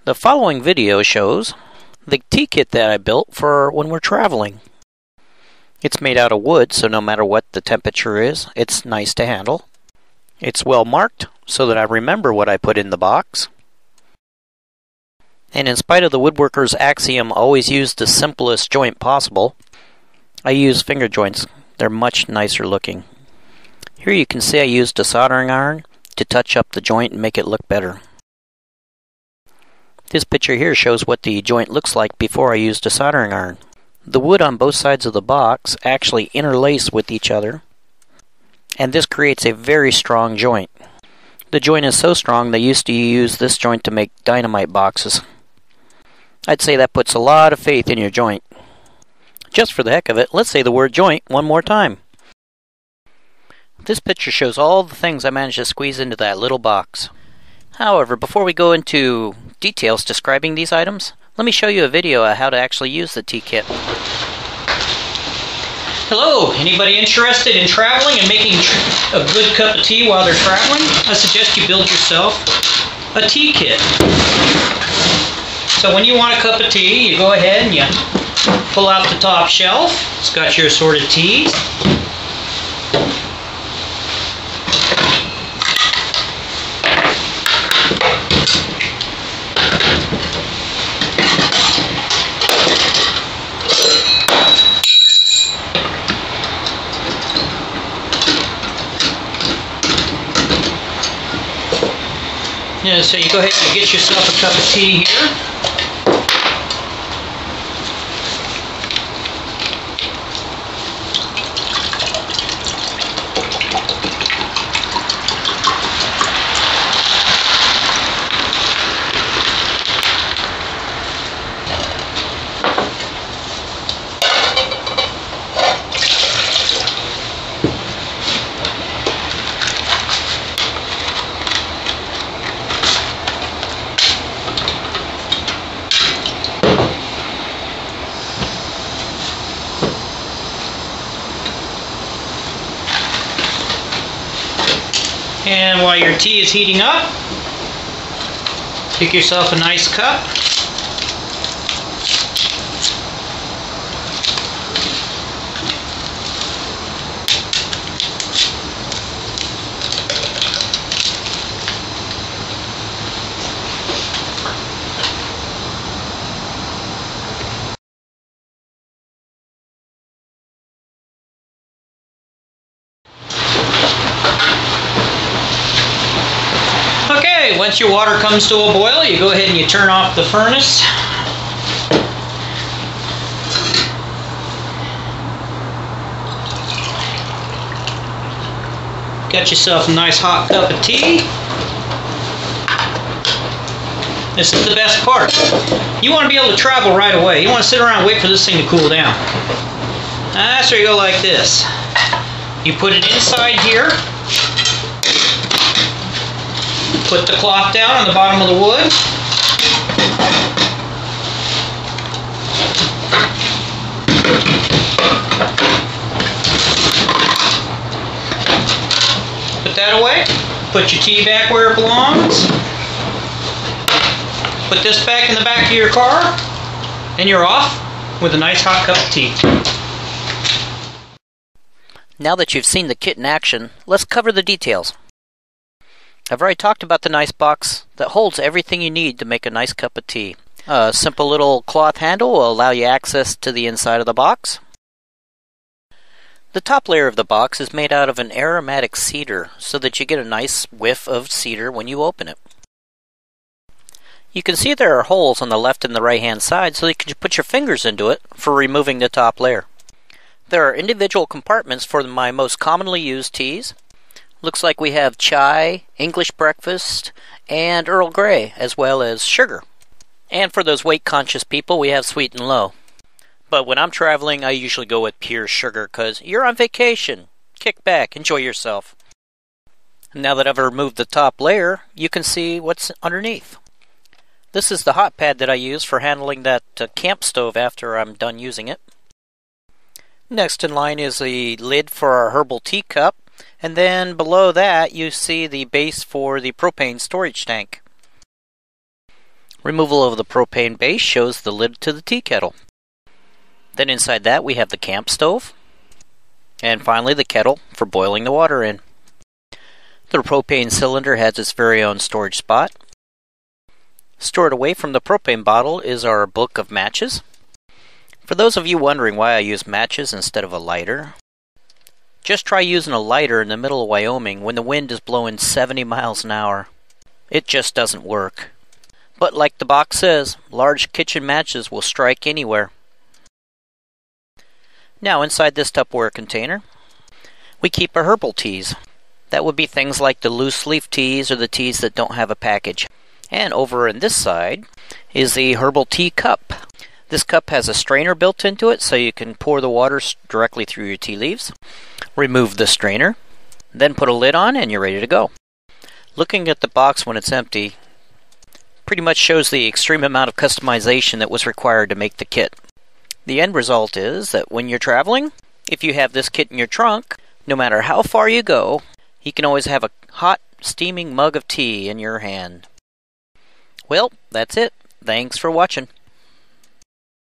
The following video shows the tea kit that I built for when we're traveling. It's made out of wood, so no matter what the temperature is, it's nice to handle. It's well marked so that I remember what I put in the box. And in spite of the woodworker's axiom, always use the simplest joint possible, I use finger joints. They're much nicer looking. Here you can see I used a soldering iron to touch up the joint and make it look better. This picture here shows what the joint looks like before I used a soldering iron. The wood on both sides of the box actually interlace with each other, and this creates a very strong joint. The joint is so strong they used to use this joint to make dynamite boxes. I'd say that puts a lot of faith in your joint. Just for the heck of it, let's say the word joint one more time. This picture shows all the things I managed to squeeze into that little box. However, before we go into details describing these items, let me show you a video of how to actually use the tea kit. Hello, anybody interested in traveling and making a good cup of tea while they're traveling? I suggest you build yourself a tea kit. So when you want a cup of tea, you go ahead and you pull out the top shelf. It's got your assorted teas. Yeah, so you go ahead and get yourself a cup of tea here. And while your tea is heating up, pick yourself a nice cup. Once your water comes to a boil, you go ahead and you turn off the furnace. Got yourself a nice hot cup of tea. This is the best part. You want to be able to travel right away. You want to sit around and wait for this thing to cool down. So you go like this. You put it inside here. Put the cloth down on the bottom of the wood. Put that away. Put your tea back where it belongs. Put this back in the back of your car, and you're off with a nice hot cup of tea. Now that you've seen the kit in action, let's cover the details. I've already talked about the nice box that holds everything you need to make a nice cup of tea. A simple little cloth handle will allow you access to the inside of the box. The top layer of the box is made out of an aromatic cedar so that you get a nice whiff of cedar when you open it. You can see there are holes on the left and the right hand side so you can put your fingers into it for removing the top layer. There are individual compartments for my most commonly used teas. Looks like we have chai, English breakfast, and Earl Grey, as well as sugar. And for those weight-conscious people, we have sweet and low. But when I'm traveling, I usually go with pure sugar because you're on vacation. Kick back, enjoy yourself. Now that I've removed the top layer, you can see what's underneath. This is the hot pad that I use for handling that camp stove after I'm done using it. Next in line is the lid for our herbal tea cup, and then below that you see the base for the propane storage tank. Removal of the propane base shows the lid to the tea kettle. Then inside that we have the camp stove. And finally the kettle for boiling the water in. The propane cylinder has its very own storage spot. Stored away from the propane bottle is our book of matches. For those of you wondering why I use matches instead of a lighter, just try using a lighter in the middle of Wyoming when the wind is blowing 70 miles an hour. It just doesn't work. But like the box says, large kitchen matches will strike anywhere. Now inside this Tupperware container, we keep our herbal teas. That would be things like the loose leaf teas or the teas that don't have a package. And over on this side is the herbal tea cup. This cup has a strainer built into it so you can pour the water directly through your tea leaves. Remove the strainer, then put a lid on and you're ready to go. Looking at the box when it's empty pretty much shows the extreme amount of customization that was required to make the kit. The end result is that when you're traveling, if you have this kit in your trunk, no matter how far you go, you can always have a hot, steaming mug of tea in your hand. Well, that's it. Thanks for watching.